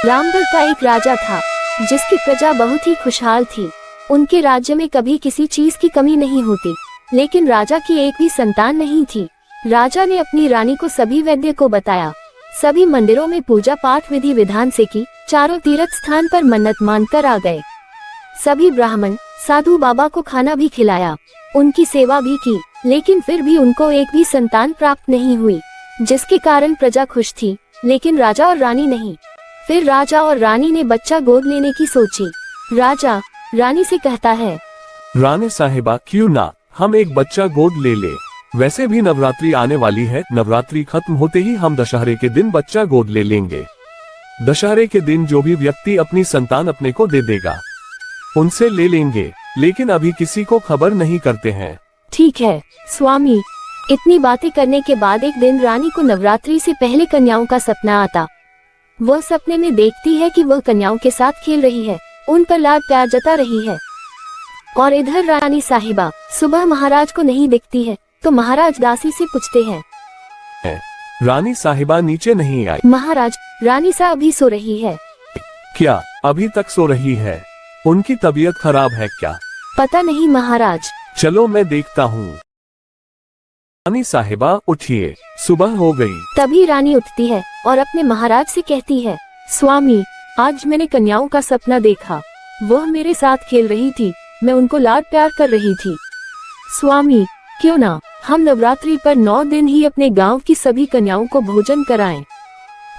रामगढ़ का एक राजा था जिसकी प्रजा बहुत ही खुशहाल थी। उनके राज्य में कभी किसी चीज की कमी नहीं होती, लेकिन राजा की एक भी संतान नहीं थी। राजा ने अपनी रानी को सभी वैद्य को बताया, सभी मंदिरों में पूजा पाठ विधि विधान से की, चारों तीर्थ स्थान पर मन्नत मानकर आ गए। सभी ब्राह्मण साधु बाबा को खाना भी खिलाया, उनकी सेवा भी की, लेकिन फिर भी उनको एक भी संतान प्राप्त नहीं हुई, जिसके कारण प्रजा खुश थी, लेकिन राजा और रानी नहीं। फिर राजा और रानी ने बच्चा गोद लेने की सोची। राजा रानी से कहता है, रानी साहिबा क्यों ना हम एक बच्चा गोद ले ले। वैसे भी नवरात्रि आने वाली है, नवरात्रि खत्म होते ही हम दशहरे के दिन बच्चा गोद ले लेंगे। दशहरे के दिन जो भी व्यक्ति अपनी संतान अपने को दे देगा उनसे ले लेंगे, लेकिन अभी किसी को खबर नहीं करते हैं। ठीक है स्वामी। इतनी बातें करने के बाद एक दिन रानी को नवरात्रि से पहले कन्याओं का सपना आता। वह सपने में देखती है कि वह कन्याओं के साथ खेल रही है, उन पर लाड प्यार जता रही है। और इधर रानी साहिबा सुबह महाराज को नहीं दिखती है, तो महाराज दासी से पूछते हैं, रानी साहिबा नीचे नहीं आई। महाराज रानी सा अभी सो रही है। क्या अभी तक सो रही है? उनकी तबीयत खराब है क्या? पता नहीं महाराज। चलो मैं देखता हूँ। रानी साहिबा उठिए, सुबह हो गई। तभी रानी उठती है और अपने महाराज से कहती है, स्वामी आज मैंने कन्याओं का सपना देखा, वह मेरे साथ खेल रही थी, मैं उनको लाड प्यार कर रही थी। स्वामी क्यों ना हम नवरात्रि पर 9 दिन ही अपने गांव की सभी कन्याओं को भोजन कराएं,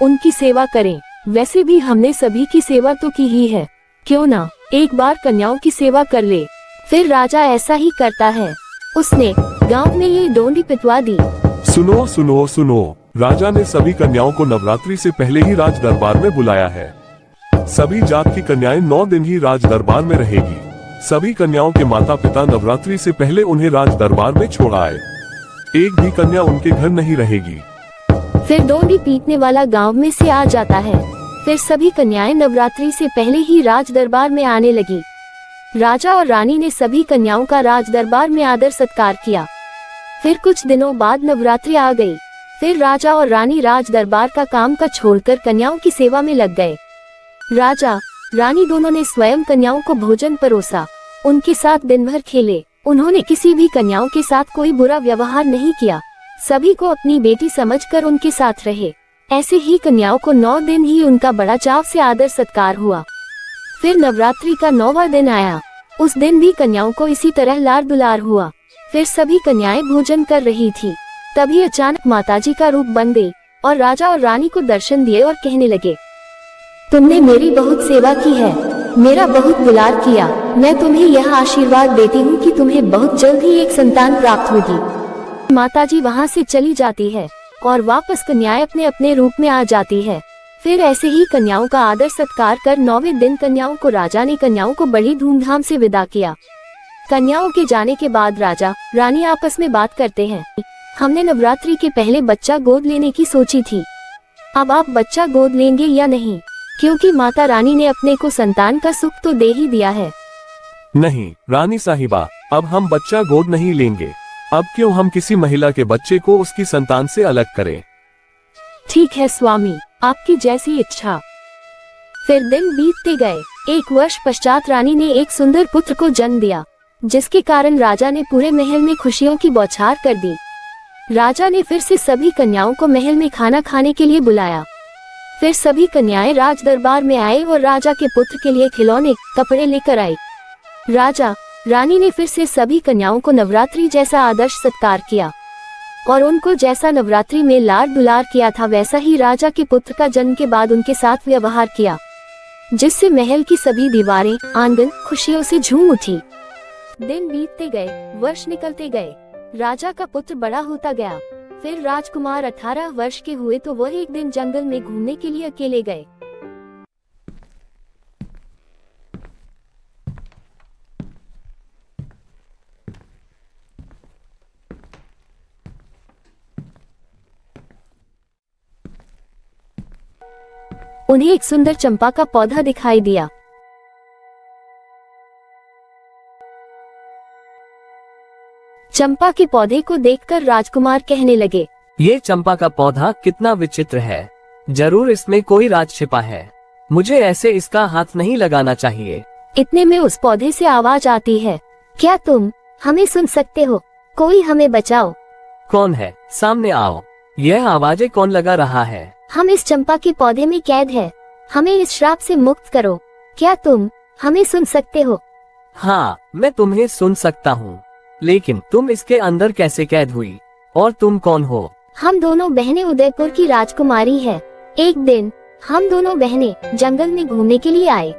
उनकी सेवा करें। वैसे भी हमने सभी की सेवा तो की ही है, क्यों ना एक बार कन्याओं की सेवा कर ले। फिर राजा ऐसा ही करता है, उसने गांव में ये डोंडी पिटवा दी। सुनो सुनो सुनो, राजा ने सभी कन्याओं को नवरात्रि से पहले ही राज दरबार में बुलाया है। सभी जात की कन्याएं 9 दिन ही राज दरबार में रहेगी। सभी कन्याओं के माता पिता नवरात्रि से पहले उन्हें राज दरबार में छोड़ आए। एक भी कन्या उनके घर नहीं रहेगी। फिर डोंडी पीटने वाला गांव में से आ जाता है। फिर सभी कन्याएं नवरात्रि से पहले ही राज दरबार में आने लगी। राजा और रानी ने सभी कन्याओं का राज दरबार में आदर सत्कार किया। फिर कुछ दिनों बाद नवरात्रि आ गई। फिर राजा और रानी राज दरबार का काम का छोड़कर कन्याओं की सेवा में लग गए। राजा रानी दोनों ने स्वयं कन्याओं को भोजन परोसा, उनके साथ दिन भर खेले। उन्होंने किसी भी कन्याओं के साथ कोई बुरा व्यवहार नहीं किया, सभी को अपनी बेटी समझकर उनके साथ रहे। ऐसे ही कन्याओं को 9 दिन ही उनका बड़ा चाव से आदर सत्कार हुआ। फिर नवरात्रि का 9वां दिन आया। उस दिन भी कन्याओं को इसी तरह लाड दुलार हुआ। फिर सभी कन्याएं भोजन कर रही थी, तभी अचानक माताजी का रूप बन गई और राजा और रानी को दर्शन दिए और कहने लगे, तुमने मेरी बहुत सेवा की है, मेरा बहुत दुलार किया। मैं तुम्हें यह आशीर्वाद देती हूँ कि तुम्हें बहुत जल्द ही एक संतान प्राप्त होगी। माताजी वहाँ से चली जाती है और वापस कन्याएं अपने अपने रूप में आ जाती है। फिर ऐसे ही कन्याओं का आदर सत्कार कर 9वें दिन कन्याओं को राजा ने कन्याओं को बड़ी धूमधाम से विदा किया। कन्याओं के जाने के बाद राजा रानी आपस में बात करते हैं, हमने नवरात्रि के पहले बच्चा गोद लेने की सोची थी, अब आप बच्चा गोद लेंगे या नहीं? क्योंकि माता रानी ने अपने को संतान का सुख तो दे ही दिया है। नहीं रानी साहिबा, अब हम बच्चा गोद नहीं लेंगे। अब क्यों हम किसी महिला के बच्चे को उसकी संतान से अलग करें? ठीक है स्वामी, आपकी जैसी इच्छा। फिर दिन बीतते गए। 1 वर्ष पश्चात रानी ने एक सुंदर पुत्र को जन्म दिया, जिसके कारण राजा ने पूरे महल में खुशियों की बौछार कर दी। राजा ने फिर से सभी कन्याओं को महल में खाना खाने के लिए बुलाया। फिर सभी कन्याएं राज दरबार में आए और राजा के पुत्र के लिए खिलौने कपड़े लेकर आई। राजा रानी ने फिर से सभी कन्याओं को नवरात्रि जैसा आदर्श सत्कार किया और उनको जैसा नवरात्रि में लाड दुलार किया था वैसा ही राजा के पुत्र का जन्म के बाद उनके साथ व्यवहार किया, जिससे महल की सभी दीवारें आंगन खुशियों से झूम उठी। दिन बीतते गए, वर्ष निकलते गए, राजा का पुत्र बड़ा होता गया। फिर राजकुमार 18 वर्ष के हुए तो वह एक दिन जंगल में घूमने के लिए अकेले गए। उन्हें एक सुंदर चंपा का पौधा दिखाई दिया। चंपा के पौधे को देखकर राजकुमार कहने लगे, ये चंपा का पौधा कितना विचित्र है, जरूर इसमें कोई राज छिपा है। मुझे ऐसे इसका हाथ नहीं लगाना चाहिए। इतने में उस पौधे से आवाज आती है, क्या तुम हमें सुन सकते हो? कोई हमें बचाओ। कौन है? सामने आओ। यह आवाजें कौन लगा रहा है? हम इस चंपा के पौधे में कैद है, हमें इस श्राप से मुक्त करो। क्या तुम हमें सुन सकते हो? हाँ, मैं तुम्हें सुन सकता हूँ, लेकिन तुम इसके अंदर कैसे कैद हुई? और तुम कौन हो? हम दोनों बहनें उदयपुर की राजकुमारी है। एक दिन हम दोनों बहनें जंगल में घूमने के लिए आए।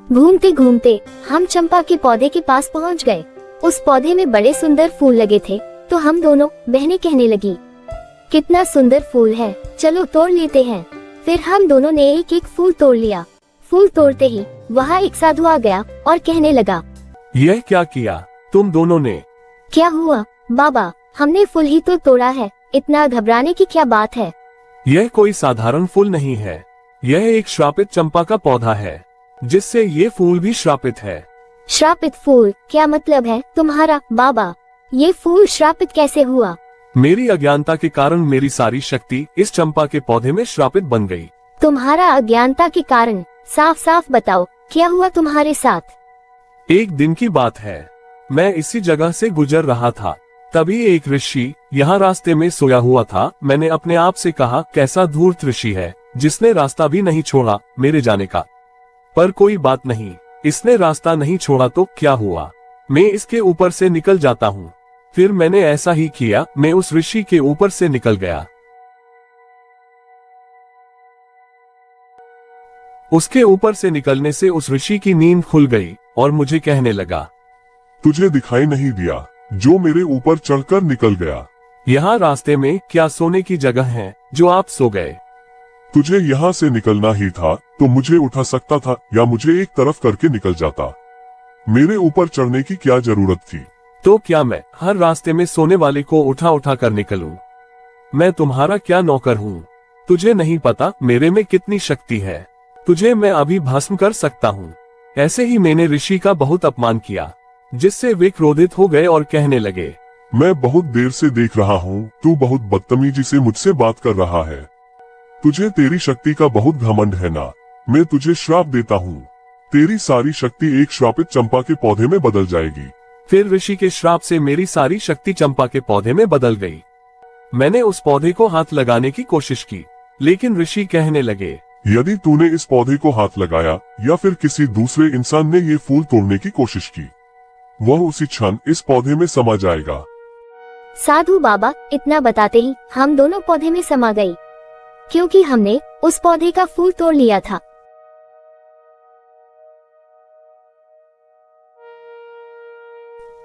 घूमते घूमते हम चंपा के पौधे के पास पहुंच गए। उस पौधे में बड़े सुंदर फूल लगे थे, तो हम दोनों बहनें कहने लगी, कितना सुंदर फूल है, चलो तोड़ लेते हैं। फिर हम दोनों ने एक एक फूल तोड़ लिया। फूल तोड़ते ही वहाँ एक साधु आ गया और कहने लगा, यह क्या किया तुम दोनों ने? क्या हुआ बाबा, हमने फूल ही तो तोड़ा है, इतना घबराने की क्या बात है? यह कोई साधारण फूल नहीं है, यह एक श्रापित चंपा का पौधा है, जिससे ये फूल भी श्रापित है। श्रापित फूल क्या मतलब है तुम्हारा बाबा? ये फूल श्रापित कैसे हुआ? मेरी अज्ञानता के कारण मेरी सारी शक्ति इस चंपा के पौधे में श्रापित बन गई। तुम्हारा अज्ञानता के कारण? साफ साफ बताओ, क्या हुआ तुम्हारे साथ? एक दिन की बात है, मैं इसी जगह से गुजर रहा था, तभी एक ऋषि यहाँ रास्ते में सोया हुआ था। मैंने अपने आप से कहा, कैसा धूर्त ऋषि है, जिसने रास्ता भी नहीं छोड़ा मेरे जाने का। पर कोई बात नहीं, इसने रास्ता नहीं छोड़ा तो क्या हुआ, मैं इसके ऊपर से निकल जाता हूँ। फिर मैंने ऐसा ही किया, मैं उस ऋषि के ऊपर से निकल गया। उसके ऊपर से निकलने से उस ऋषि की नींद खुल गई और मुझे कहने लगा, तुझे दिखाई नहीं दिया जो मेरे ऊपर चढ़कर निकल गया? यहाँ रास्ते में क्या सोने की जगह है जो आप सो गए? तुझे यहाँ से निकलना ही था तो मुझे उठा सकता था या मुझे एक तरफ करके निकल जाता। मेरे ऊपर चढ़ने की क्या जरूरत थी? तो क्या मैं हर रास्ते में सोने वाले को उठा उठा कर निकलूं? मैं तुम्हारा क्या नौकर हूँ? तुझे नहीं पता मेरे में कितनी शक्ति है, तुझे मैं अभी भस्म कर सकता हूँ। ऐसे ही मैंने ऋषि का बहुत अपमान किया, जिससे वे क्रोधित हो गए और कहने लगे, मैं बहुत देर से देख रहा हूँ तू बहुत बदतमीजी से मुझसे बात कर रहा है। तुझे तेरी शक्ति का बहुत घमंड है ना? मैं तुझे श्राप देता हूँ, तेरी सारी शक्ति एक श्रापित चंपा के पौधे में बदल जाएगी। फिर ऋषि के श्राप से मेरी सारी शक्ति चंपा के पौधे में बदल गई। मैंने उस पौधे को हाथ लगाने की कोशिश की, लेकिन ऋषि कहने लगे, यदि तूने इस पौधे को हाथ लगाया या फिर किसी दूसरे इंसान ने ये फूल तोड़ने की कोशिश की, वह उसी क्षण इस पौधे में समा जाएगा। साधु बाबा इतना बताते ही हम दोनों पौधे में समा गई, क्योंकि हमने उस पौधे का फूल तोड़ लिया था।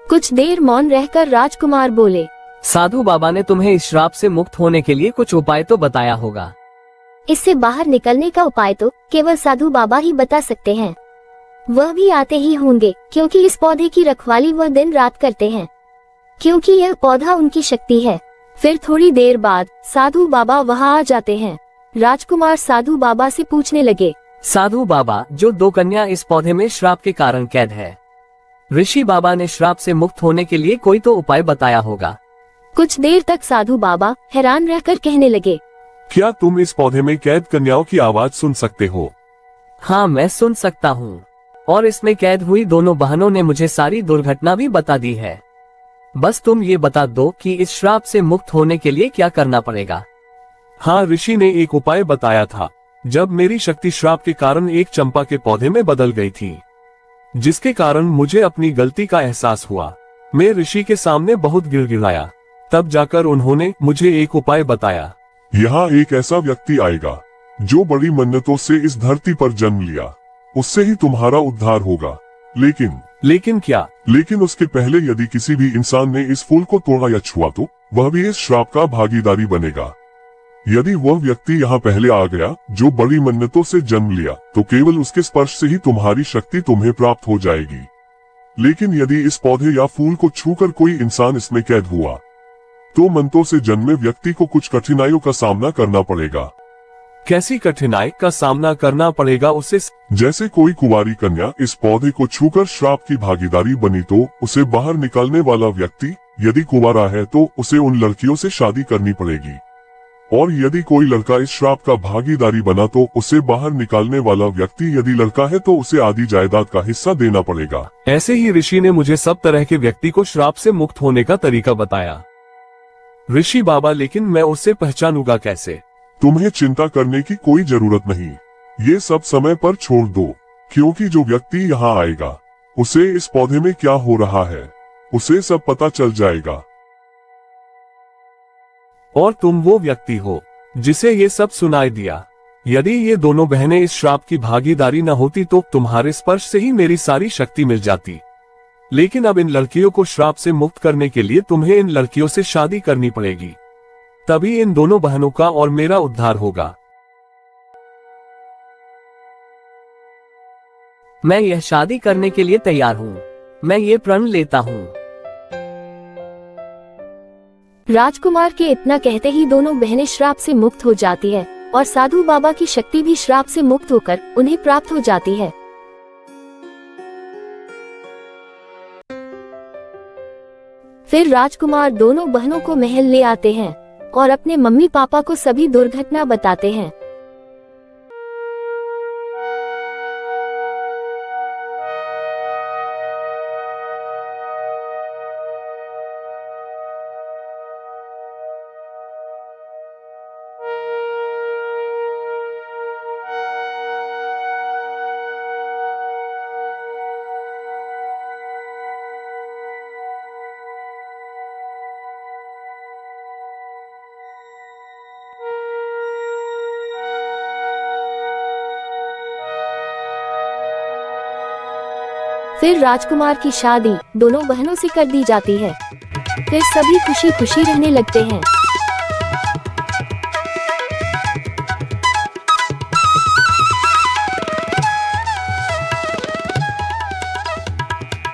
कुछ देर मौन रहकर राजकुमार बोले, साधु बाबा ने तुम्हें इस श्राप से मुक्त होने के लिए कुछ उपाय तो बताया होगा। इससे बाहर निकलने का उपाय तो केवल साधु बाबा ही बता सकते हैं। वह भी आते ही होंगे, क्योंकि इस पौधे की रखवाली वह दिन रात करते हैं, क्योंकि यह पौधा उनकी शक्ति है। फिर थोड़ी देर बाद साधु बाबा वहाँ आ जाते हैं। राजकुमार साधु बाबा से पूछने लगे, साधु बाबा, जो 2 कन्या इस पौधे में श्राप के कारण कैद है, ऋषि बाबा ने श्राप से मुक्त होने के लिए कोई तो उपाय बताया होगा। कुछ देर तक साधु बाबा हैरान रहकर कहने लगे, क्या तुम इस पौधे में कैद कन्याओं की आवाज सुन सकते हो? हाँ, मैं सुन सकता हूँ, और इसमें कैद हुई दोनों बहनों ने मुझे सारी दुर्घटना भी बता दी है। बस तुम ये बता दो कि इस श्राप से मुक्त होने के लिए क्या करना पड़ेगा। हाँ, ऋषि ने एक उपाय बताया था। जब मेरी शक्ति श्राप के कारण एक चंपा के पौधे में बदल गई थी, जिसके कारण मुझे अपनी गलती का एहसास हुआ, मैं ऋषि के सामने बहुत गिड़गिड़ाया। तब जाकर उन्होंने मुझे एक उपाय बताया। यहाँ एक ऐसा व्यक्ति आएगा जो बड़ी मन्नतों से इस धरती पर जन्म लिया, उससे ही तुम्हारा उद्धार होगा। लेकिन क्या? लेकिन उसके पहले यदि किसी भी इंसान ने इस फूल को तोड़ा या छुआ तो वह भी इस श्राप का भागीदारी बनेगा। यदि वह व्यक्ति यहाँ पहले आ गया जो बड़ी मन्नतों से जन्म लिया, तो केवल उसके स्पर्श से ही तुम्हारी शक्ति तुम्हें प्राप्त हो जाएगी। लेकिन यदि इस पौधे या फूल को छूकर कोई इंसान इसमें कैद हुआ, तो मन्नतों से जन्मे व्यक्ति को कुछ कठिनाइयों का सामना करना पड़ेगा। कैसी कठिनाई का सामना करना पड़ेगा उसे? जैसे कोई कुंवारी कन्या इस पौधे को छूकर श्राप की भागीदारी बनी तो उसे बाहर निकालने वाला व्यक्ति यदि कुंवारा है तो उसे उन लड़कियों से शादी करनी पड़ेगी, और यदि कोई लड़का इस श्राप का भागीदारी बना तो उसे बाहर निकालने वाला व्यक्ति यदि लड़का है तो उसे आधी जायदाद का हिस्सा देना पड़ेगा। ऐसे ही ऋषि ने मुझे सब तरह के व्यक्ति को श्राप से मुक्त होने का तरीका बताया। ऋषि बाबा, लेकिन मैं उसे पहचानूंगा कैसे? तुम्हें चिंता करने की कोई जरूरत नहीं, ये सब समय पर छोड़ दो, क्योंकि जो व्यक्ति यहाँ आएगा उसे इस पौधे में क्या हो रहा है उसे सब पता चल जाएगा। और तुम वो व्यक्ति हो जिसे ये सब सुनाई दिया। यदि ये दोनों बहनें इस श्राप की भागीदारी न होती तो तुम्हारे स्पर्श से ही मेरी सारी शक्ति मिल जाती, लेकिन अब इन लड़कियों को श्राप से मुक्त करने के लिए तुम्हें इन लड़कियों से शादी करनी पड़ेगी, तभी इन दोनों बहनों का और मेरा उद्धार होगा। मैं यह शादी करने के लिए तैयार हूँ, मैं ये प्रण लेता हूँ। राजकुमार के इतना कहते ही दोनों बहनें श्राप से मुक्त हो जाती है और साधु बाबा की शक्ति भी श्राप से मुक्त होकर उन्हें प्राप्त हो जाती है। फिर राजकुमार दोनों बहनों को महल ले आते हैं और अपने मम्मी पापा को सभी दुर्घटना बताते हैं। फिर राजकुमार की शादी दोनों बहनों से कर दी जाती है। फिर सभी खुशी खुशी रहने लगते हैं।